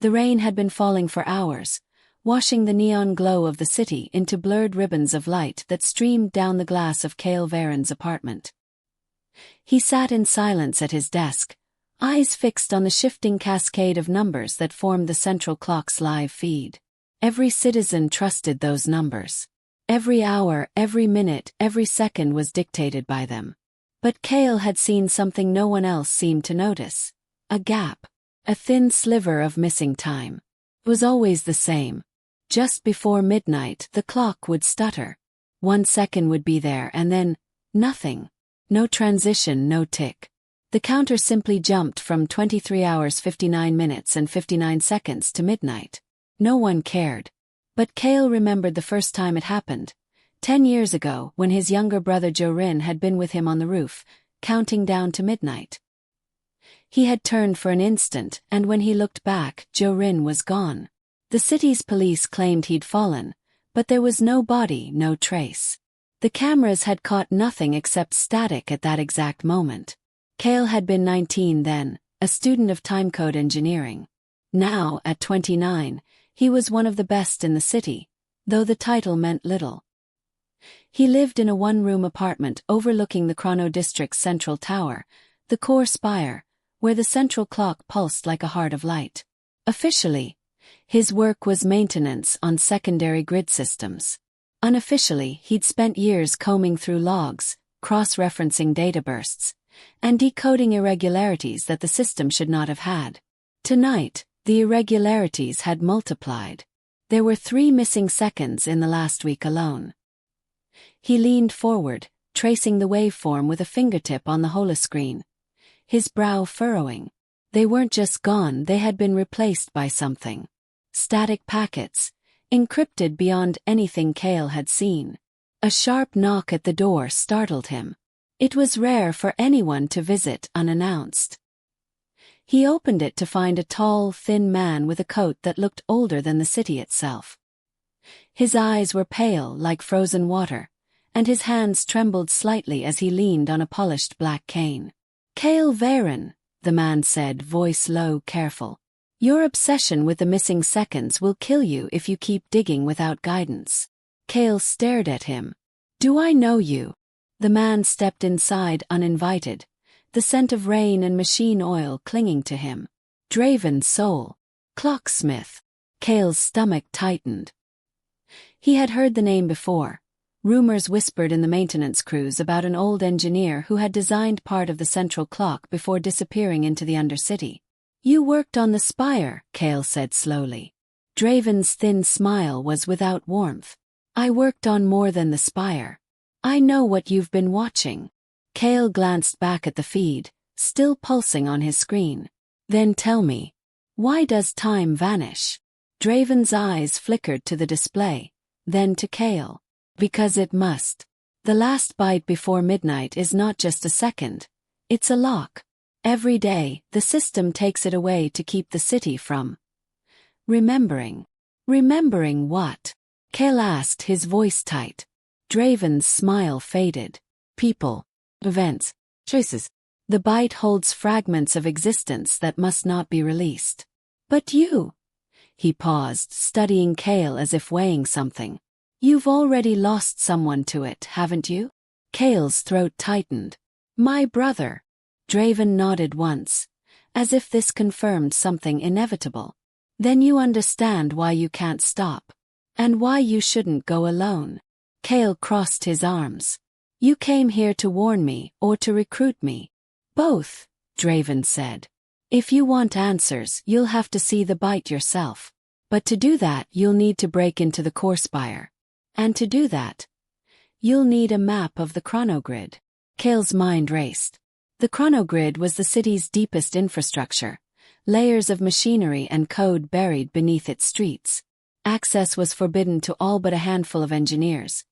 The rain had been falling for hours, washing the neon glow of the city into blurred ribbons of light that streamed down the glass of Cale Varen's apartment. He sat in silence at his desk, eyes fixed on the shifting cascade of numbers that formed the central clock's live feed. Every citizen trusted those numbers. Every hour, every minute, every second was dictated by them. But Cale had seen something no one else seemed to notice. A gap. A thin sliver of missing time. It was always the same. Just before midnight, the clock would stutter. 1 second would be there and then, nothing. No transition, no tick. The counter simply jumped from 23 hours 59 minutes and 59 seconds to midnight. No one cared. But Cale remembered the first time it happened. 10 years ago, when his younger brother Jorin had been with him on the roof, counting down to midnight. He had turned for an instant, and when he looked back, Jorin was gone. The city's police claimed he'd fallen, but there was no body, no trace. The cameras had caught nothing except static at that exact moment. Cale had been 19 then, a student of timecode engineering. Now, at 29, he was one of the best in the city, though the title meant little. He lived in a one-room apartment overlooking the Chrono District's central tower, the core spire, where the central clock pulsed like a heart of light. Officially, his work was maintenance on secondary grid systems. Unofficially, he'd spent years combing through logs, cross-referencing data bursts, and decoding irregularities that the system should not have had. Tonight, the irregularities had multiplied. There were 3 missing seconds in the last week alone. He leaned forward, tracing the waveform with a fingertip on the holoscreen, his brow furrowing. They weren't just gone, they had been replaced by something. Static packets, encrypted beyond anything Cale had seen. A sharp knock at the door startled him. It was rare for anyone to visit unannounced. He opened it to find a tall, thin man with a coat that looked older than the city itself. His eyes were pale like frozen water, and his hands trembled slightly as he leaned on a polished black cane. "Cale Varen," the man said, voice low, careful. "Your obsession with the missing seconds will kill you if you keep digging without guidance." Cale stared at him. "Do I know you?" The man stepped inside uninvited, the scent of rain and machine oil clinging to him. Draven Soul. Clocksmith. Cale's stomach tightened. He had heard the name before. Rumors whispered in the maintenance crews about an old engineer who had designed part of the central clock before disappearing into the Undercity. "You worked on the spire," Cale said slowly. Draven's thin smile was without warmth. "I worked on more than the spire. I know what you've been watching." Cale glanced back at the feed, still pulsing on his screen. "Then tell me, why does time vanish?" Draven's eyes flickered to the display, then to Cale. "Because it must. The last byte before midnight is not just a second. It's a lock. Every day, the system takes it away to keep the city from remembering." "Remembering what?" Cale asked, his voice tight. Draven's smile faded. "People. Events. Choices. The byte holds fragments of existence that must not be released." "But you..." He paused, studying Cale as if weighing something. "You've already lost someone to it, haven't you?" Cale's throat tightened. "My brother." Draven nodded once, as if this confirmed something inevitable. "Then you understand why you can't stop. And why you shouldn't go alone." Cale crossed his arms. "You came here to warn me, or to recruit me?" "Both," Draven said. "If you want answers, you'll have to see the byte yourself. But to do that, you'll need to break into the core spire. And to do that, you'll need a map of the chronogrid." Cale's mind raced. The chronogrid was the city's deepest infrastructure, layers of machinery and code buried beneath its streets. Access was forbidden to all but a handful of engineers,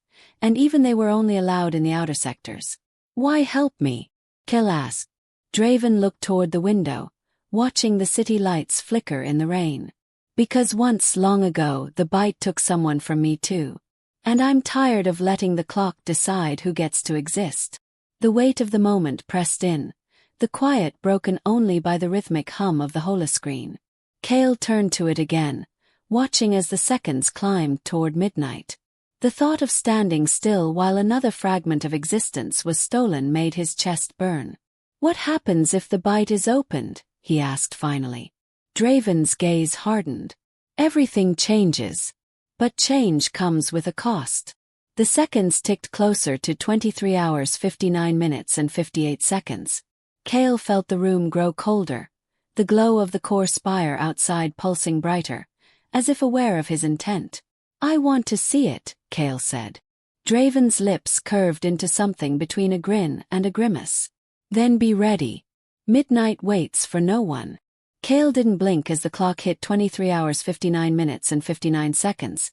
and even they were only allowed in the outer sectors. "Why help me?" Cale asked. Draven looked toward the window, watching the city lights flicker in the rain. "Because once, long ago, the byte took someone from me too. And I'm tired of letting the clock decide who gets to exist." The weight of the moment pressed in, the quiet broken only by the rhythmic hum of the holoscreen. Kale turned to it again, watching as the seconds climbed toward midnight. The thought of standing still while another fragment of existence was stolen made his chest burn. What happens if the byte is opened? He asked finally. Draven's gaze hardened. Everything changes. But change comes with a cost. The seconds ticked closer to 23 hours 59 minutes and 58 seconds. Kale felt the room grow colder, the glow of the core spire outside pulsing brighter, as if aware of his intent. I want to see it, Kale said. Draven's lips curved into something between a grin and a grimace. Then be ready. Midnight waits for no one. Kale didn't blink as the clock hit 23 hours 59 minutes and 59 seconds,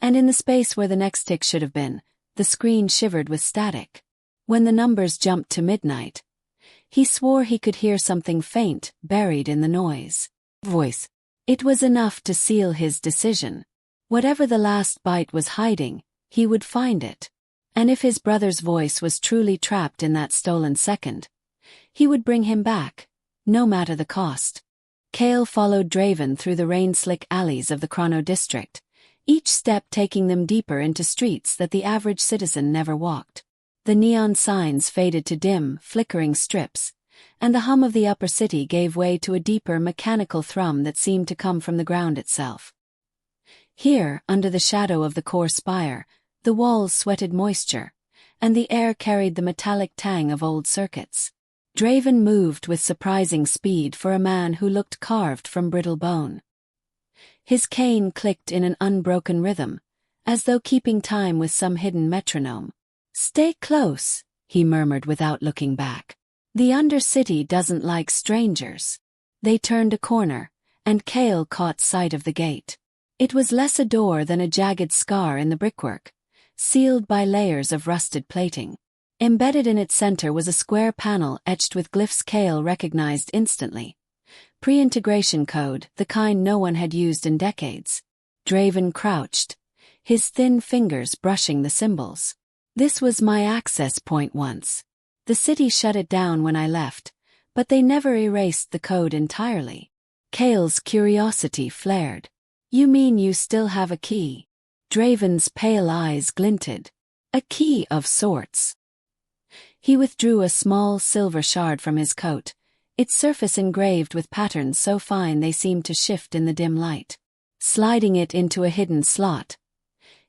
and in the space where the next tick should have been, the screen shivered with static. When the numbers jumped to midnight, he swore he could hear something faint buried in the noise. Voice. It was enough to seal his decision. Whatever the last byte was hiding, he would find it. And if his brother's voice was truly trapped in that stolen second, he would bring him back, no matter the cost. Kale followed Draven through the rain-slick alleys of the Chrono District, each step taking them deeper into streets that the average citizen never walked. The neon signs faded to dim, flickering strips, and the hum of the upper city gave way to a deeper mechanical thrum that seemed to come from the ground itself. Here, under the shadow of the core spire, the walls sweated moisture, and the air carried the metallic tang of old circuits. Draven moved with surprising speed for a man who looked carved from brittle bone. His cane clicked in an unbroken rhythm, as though keeping time with some hidden metronome. Stay close, he murmured without looking back. The Undercity doesn't like strangers. They turned a corner, and Kale caught sight of the gate. It was less a door than a jagged scar in the brickwork, sealed by layers of rusted plating. Embedded in its center was a square panel etched with glyphs Kale recognized instantly. Pre-integration code, the kind no one had used in decades. Draven crouched, his thin fingers brushing the symbols. This was my access point once. The city shut it down when I left, but they never erased the code entirely. Kale's curiosity flared. You mean you still have a key? Draven's pale eyes glinted. A key of sorts. He withdrew a small silver shard from his coat, its surface engraved with patterns so fine they seemed to shift in the dim light. Sliding it into a hidden slot,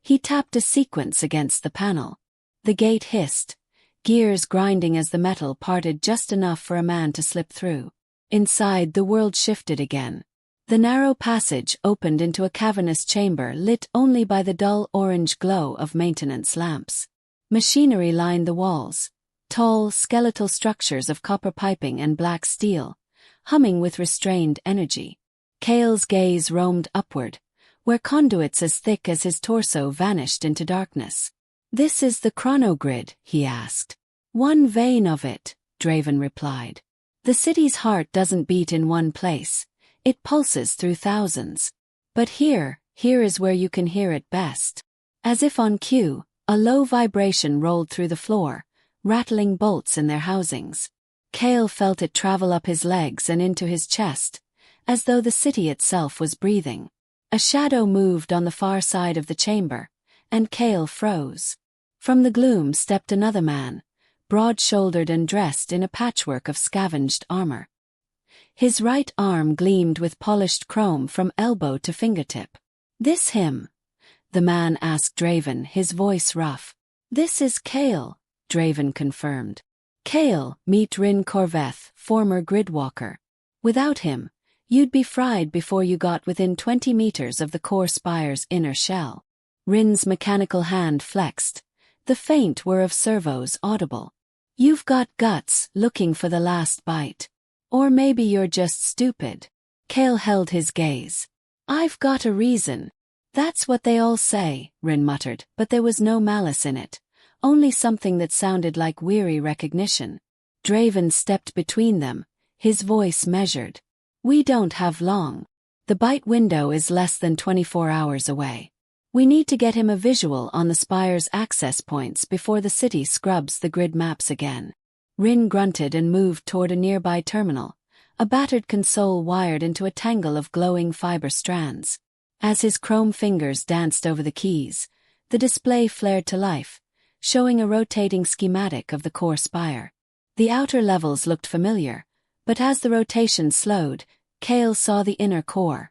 he tapped a sequence against the panel. The gate hissed, gears grinding as the metal parted just enough for a man to slip through. Inside, the world shifted again. The narrow passage opened into a cavernous chamber lit only by the dull orange glow of maintenance lamps. Machinery lined the walls, tall, skeletal structures of copper piping and black steel, humming with restrained energy. Kale's gaze roamed upward, where conduits as thick as his torso vanished into darkness. This is the chronogrid, he asked. One vein of it, Draven replied. The city's heart doesn't beat in one place. It pulses through thousands. But here is where you can hear it best. As if on cue, a low vibration rolled through the floor, rattling bolts in their housings. Kale felt it travel up his legs and into his chest, as though the city itself was breathing. A shadow moved on the far side of the chamber, and Kale froze. From the gloom stepped another man, broad-shouldered and dressed in a patchwork of scavenged armor. His right arm gleamed with polished chrome from elbow to fingertip. This him? The man asked Draven, his voice rough. This is Kale, Draven confirmed. Kale, meet Rin Corveth, former gridwalker. Without him, you'd be fried before you got within 20 meters of the core spire's inner shell. Rin's mechanical hand flexed. The faint whir of servos audible. You've got guts, looking for the last byte. Or maybe you're just stupid. Kale held his gaze. I've got a reason. That's what they all say, Rin muttered, but there was no malice in it. Only something that sounded like weary recognition. Draven stepped between them, his voice measured. We don't have long. The byte window is less than 24 hours away. We need to get him a visual on the spire's access points before the city scrubs the grid maps again. Rin grunted and moved toward a nearby terminal, a battered console wired into a tangle of glowing fiber strands. As his chrome fingers danced over the keys, the display flared to life, showing a rotating schematic of the core spire. The outer levels looked familiar, but as the rotation slowed, Cale saw the inner core,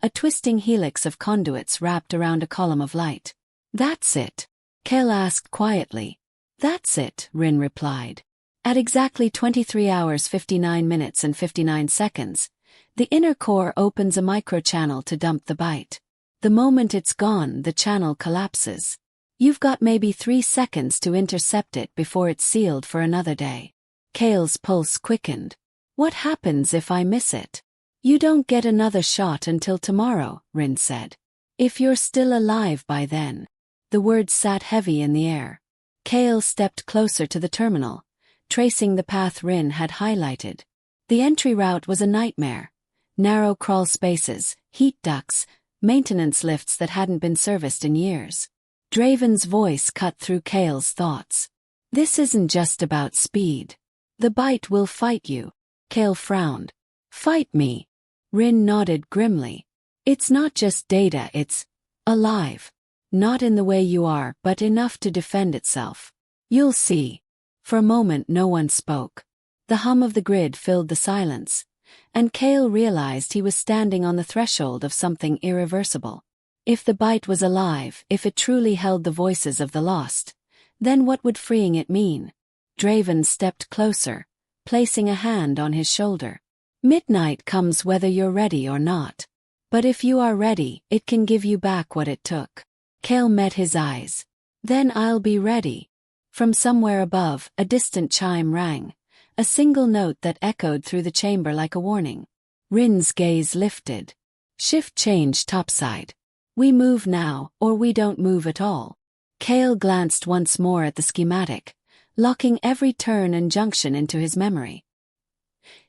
a twisting helix of conduits wrapped around a column of light. "That's it?" Cale asked quietly. "That's it," Rin replied. At exactly 23 hours 59 minutes and 59 seconds, the inner core opens a microchannel to dump the byte. The moment it's gone, the channel collapses. You've got maybe 3 seconds to intercept it before it's sealed for another day. Cale's pulse quickened. "What happens if I miss it?" "You don't get another shot until tomorrow," Rin said. "If you're still alive by then." The words sat heavy in the air. Cale stepped closer to the terminal, tracing the path Rin had highlighted. The entry route was a nightmare. Narrow crawl spaces, heat ducts, maintenance lifts that hadn't been serviced in years. Draven's voice cut through Cale's thoughts. "This isn't just about speed. The Byte will fight you." Cale frowned. "Fight me?" Rin nodded grimly. "It's not just data, it's alive. Not in the way you are, but enough to defend itself. You'll see." For a moment no one spoke. The hum of the grid filled the silence, and Cale realized he was standing on the threshold of something irreversible. If the Byte was alive, if it truly held the voices of the lost, then what would freeing it mean? Draven stepped closer, placing a hand on his shoulder. "Midnight comes whether you're ready or not. But if you are ready, it can give you back what it took." Cale met his eyes. "Then I'll be ready." From somewhere above, a distant chime rang, a single note that echoed through the chamber like a warning. Rin's gaze lifted. "Shift change topside. We move now, or we don't move at all." Cale glanced once more at the schematic, locking every turn and junction into his memory.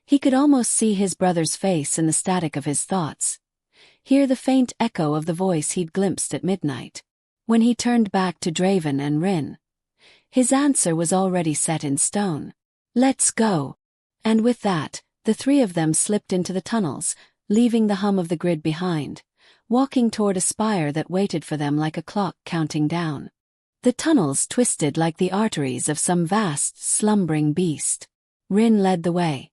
He could almost see his brother's face in the static of his thoughts, hear the faint echo of the voice he'd glimpsed at midnight. When he turned back to Draven and Rin, his answer was already set in stone. "Let's go." And with that, the three of them slipped into the tunnels, leaving the hum of the grid behind, walking toward a spire that waited for them like a clock counting down. The tunnels twisted like the arteries of some vast, slumbering beast. Rin led the way,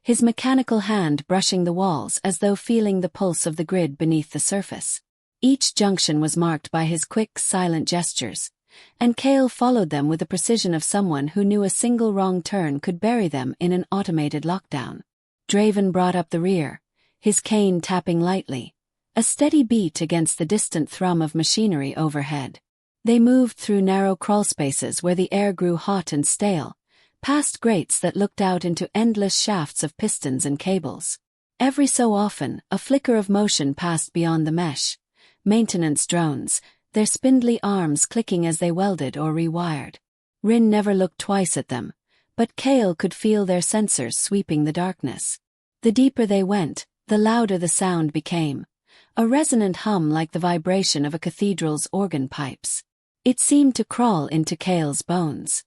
his mechanical hand brushing the walls as though feeling the pulse of the grid beneath the surface. Each junction was marked by his quick, silent gestures, and Cale followed them with the precision of someone who knew a single wrong turn could bury them in an automated lockdown. Draven brought up the rear, his cane tapping lightly, a steady beat against the distant thrum of machinery overhead. They moved through narrow crawlspaces where the air grew hot and stale, past grates that looked out into endless shafts of pistons and cables. Every so often, a flicker of motion passed beyond the mesh. Maintenance drones, their spindly arms clicking as they welded or rewired. Rin never looked twice at them, but Cale could feel their sensors sweeping the darkness. The deeper they went, the louder the sound became, a resonant hum like the vibration of a cathedral's organ pipes. It seemed to crawl into Cale's bones.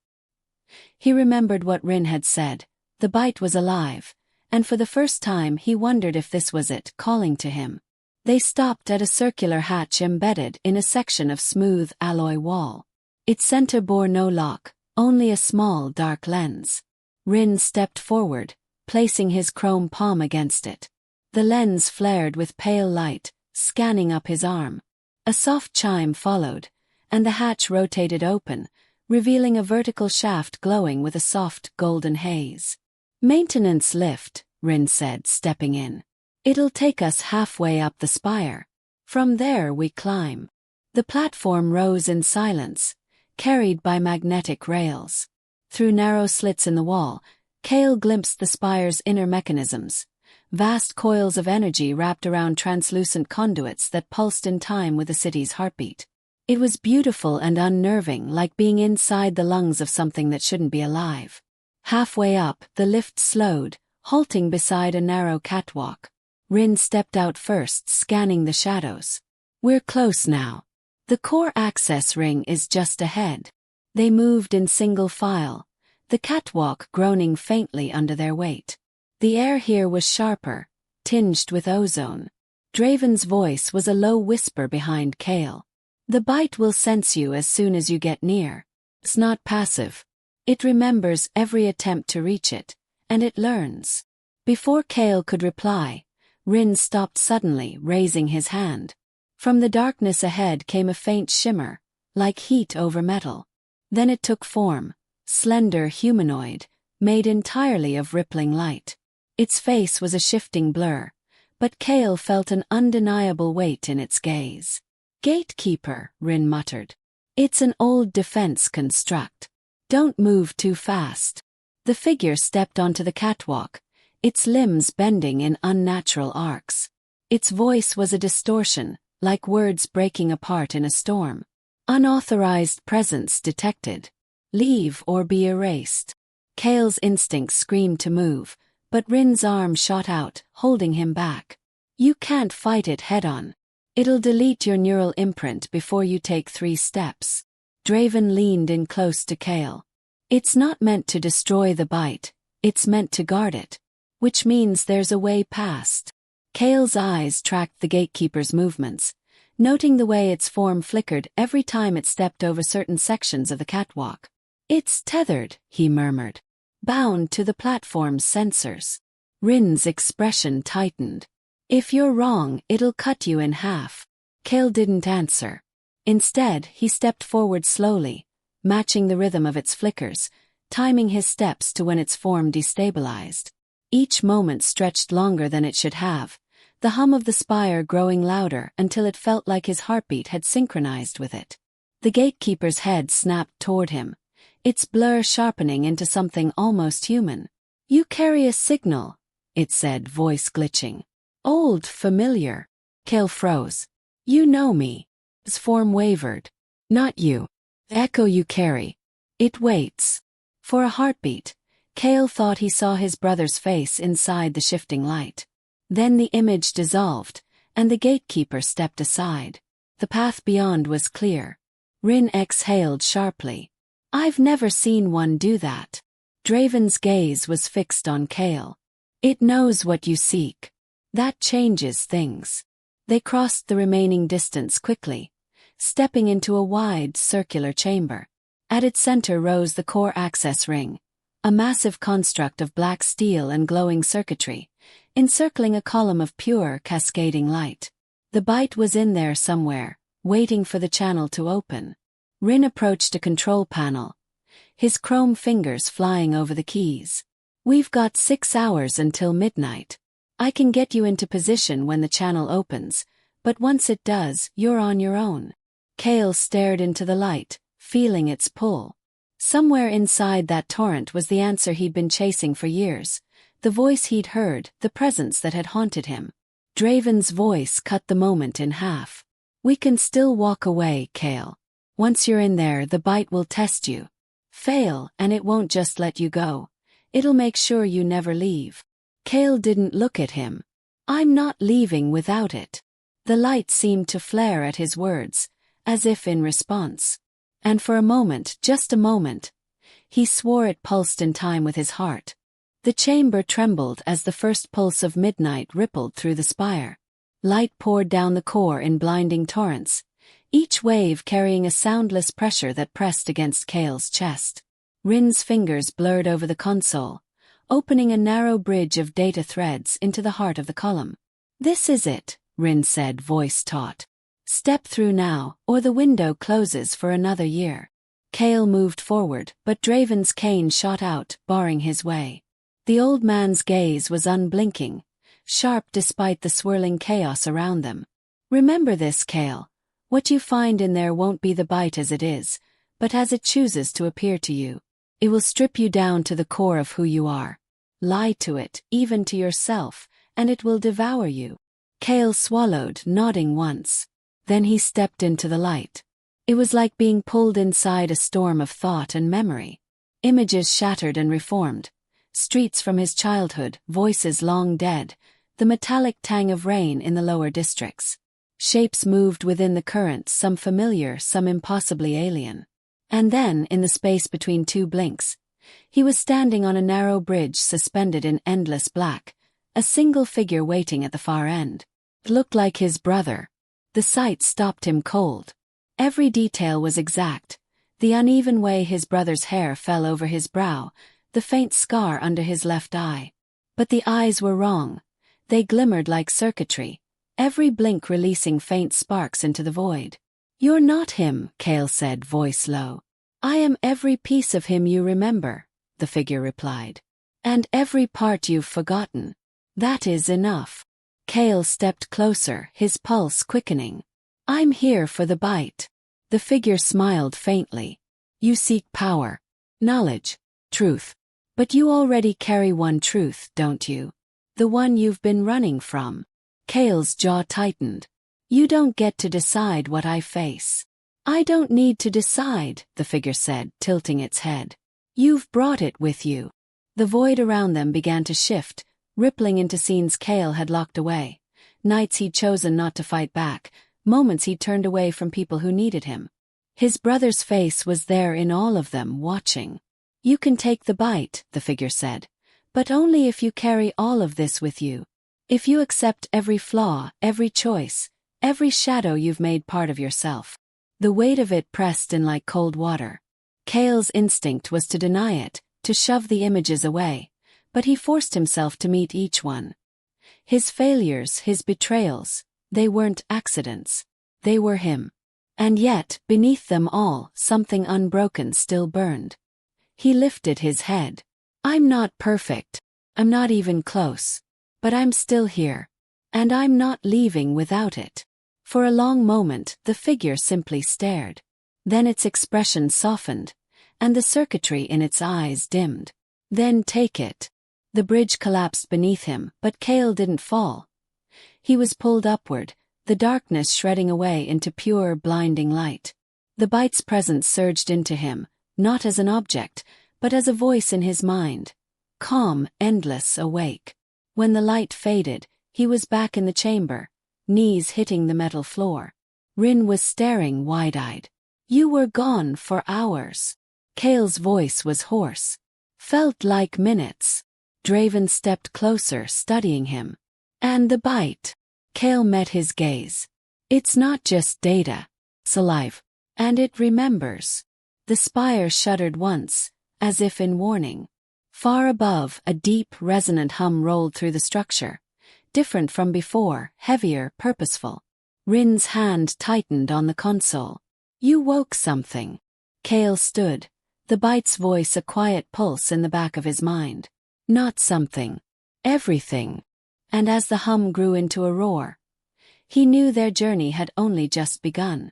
He remembered what Rin had said. The Byte was alive, and for the first time he wondered if this was it calling to him. They stopped at a circular hatch embedded in a section of smooth alloy wall. Its center bore no lock, only a small dark lens. Rin stepped forward, placing his chrome palm against it. The lens flared with pale light, scanning up his arm. A soft chime followed, and the hatch rotated open, revealing a vertical shaft glowing with a soft golden haze. "Maintenance lift," Rin said, stepping in. "It'll take us halfway up the spire. From there we climb." The platform rose in silence, carried by magnetic rails. Through narrow slits in the wall, Cale glimpsed the spire's inner mechanisms, vast coils of energy wrapped around translucent conduits that pulsed in time with the city's heartbeat. It was beautiful and unnerving, like being inside the lungs of something that shouldn't be alive. Halfway up, the lift slowed, halting beside a narrow catwalk. Rin stepped out first, scanning the shadows. "We're close now. The core access ring is just ahead." They moved in single file, the catwalk groaning faintly under their weight. The air here was sharper, tinged with ozone. Draven's voice was a low whisper behind Kale. The byte will sense you as soon as you get near. It's not passive. It remembers every attempt to reach it, and it learns. Before Kale could reply, Rin stopped suddenly, raising his hand. From the darkness ahead came a faint shimmer, like heat over metal. Then it took form, slender humanoid, made entirely of rippling light. Its face was a shifting blur, but Kale felt an undeniable weight in its gaze. Gatekeeper, Rin muttered. It's an old defense construct. Don't move too fast. The figure stepped onto the catwalk, its limbs bending in unnatural arcs. Its voice was a distortion, like words breaking apart in a storm. Unauthorized presence detected. Leave or be erased. Kale's instincts screamed to move, but Rin's arm shot out, holding him back. You can't fight it head-on. It'll delete your neural imprint before you take 3 steps. Draven leaned in close to Kale. It's not meant to destroy the byte, it's meant to guard it. Which means there's a way past. Kale's eyes tracked the gatekeeper's movements, noting the way its form flickered every time it stepped over certain sections of the catwalk. It's tethered, he murmured. Bound to the platform's sensors. Rin's expression tightened. If you're wrong, it'll cut you in half. Kale didn't answer. Instead, he stepped forward slowly, matching the rhythm of its flickers, timing his steps to when its form destabilized. Each moment stretched longer than it should have, the hum of the spire growing louder until it felt like his heartbeat had synchronized with it. The gatekeeper's head snapped toward him, its blur sharpening into something almost human. You carry a signal, it said, voice glitching. Old, familiar. Kale froze. You know me. His form wavered. Not you. The echo you carry. It waits. For a heartbeat, Kale thought he saw his brother's face inside the shifting light. Then the image dissolved, and the gatekeeper stepped aside. The path beyond was clear. Rin exhaled sharply. I've never seen one do that. Draven's gaze was fixed on Kale. It knows what you seek. That changes things. They crossed the remaining distance quickly, stepping into a wide, circular chamber. At its center rose the core access ring, a massive construct of black steel and glowing circuitry, encircling a column of pure, cascading light. The byte was in there somewhere, waiting for the channel to open. Rin approached a control panel, his chrome fingers flying over the keys. We've got 6 hours until midnight. I can get you into position when the channel opens, but once it does, you're on your own. Kale stared into the light, feeling its pull. Somewhere inside that torrent was the answer he'd been chasing for years, the voice he'd heard, the presence that had haunted him. Draven's voice cut the moment in half. We can still walk away, Kale. Once you're in there, the byte will test you. Fail, and it won't just let you go. It'll make sure you never leave. Kale didn't look at him. I'm not leaving without it. The light seemed to flare at his words, as if in response. And for a moment, just a moment, he swore it pulsed in time with his heart. The chamber trembled as the first pulse of midnight rippled through the spire. Light poured down the core in blinding torrents, each wave carrying a soundless pressure that pressed against Kale's chest. Rin's fingers blurred over the console, opening a narrow bridge of data threads into the heart of the column. This is it, Rin said, voice taut. Step through now, or the window closes for another year. Kale moved forward, but Draven's cane shot out, barring his way. The old man's gaze was unblinking, sharp despite the swirling chaos around them. Remember this, Kale. What you find in there won't be the byte as it is, but as it chooses to appear to you. It will strip you down to the core of who you are. Lie to it, even to yourself, and it will devour you. Kale swallowed, nodding once. Then he stepped into the light. It was like being pulled inside a storm of thought and memory. Images shattered and reformed. Streets from his childhood, voices long dead, the metallic tang of rain in the lower districts. Shapes moved within the currents, some familiar, some impossibly alien. And then, in the space between 2 blinks, He was standing on a narrow bridge suspended in endless black, a single figure waiting at the far end. It looked like his brother. The sight stopped him cold. Every detail was exact. The uneven way his brother's hair fell over his brow, the faint scar under his left eye. But the eyes were wrong. They glimmered like circuitry, every blink releasing faint sparks into the void. "You're not him," Cale said, voice low. "I am every piece of him you remember," the figure replied. "And every part you've forgotten. That is enough." Cale stepped closer, his pulse quickening. "I'm here for the Byte." The figure smiled faintly. "You seek power, knowledge, truth. But you already carry one truth, don't you? The one you've been running from." Cale's jaw tightened. "You don't get to decide what I face." "I don't need to decide," the figure said, tilting its head. "You've brought it with you." The void around them began to shift, rippling into scenes Cale had locked away. Nights he'd chosen not to fight back, moments he'd turned away from people who needed him. His brother's face was there in all of them, watching. "You can take the Byte," the figure said, "but only if you carry all of this with you. If you accept every flaw, every choice, every shadow you've made part of yourself." The weight of it pressed in like cold water. Cale's instinct was to deny it, to shove the images away, but he forced himself to meet each one. His failures, his betrayals, they weren't accidents. They were him. And yet, beneath them all, something unbroken still burned. He lifted his head. "I'm not perfect. I'm not even close. But I'm still here. And I'm not leaving without it." For a long moment, the figure simply stared. Then its expression softened, and the circuitry in its eyes dimmed. "Then take it." The bridge collapsed beneath him, but Cale didn't fall. He was pulled upward, the darkness shredding away into pure, blinding light. The Byte's presence surged into him, not as an object, but as a voice in his mind. Calm, endless, awake. When the light faded, he was back in the chamber, knees hitting the metal floor. Rin was staring wide-eyed. "You were gone for hours." Cale's voice was hoarse. "Felt like minutes." Draven stepped closer, studying him. "And the Byte?" Cale met his gaze. "It's not just data. It's alive. And it remembers." The spire shuddered once, as if in warning. Far above, a deep, resonant hum rolled through the structure. Different from before, heavier, purposeful. Rin's hand tightened on the console. "You woke something." Cale stood, the Byte's voice a quiet pulse in the back of his mind. "Not something. Everything." And as the hum grew into a roar, he knew their journey had only just begun.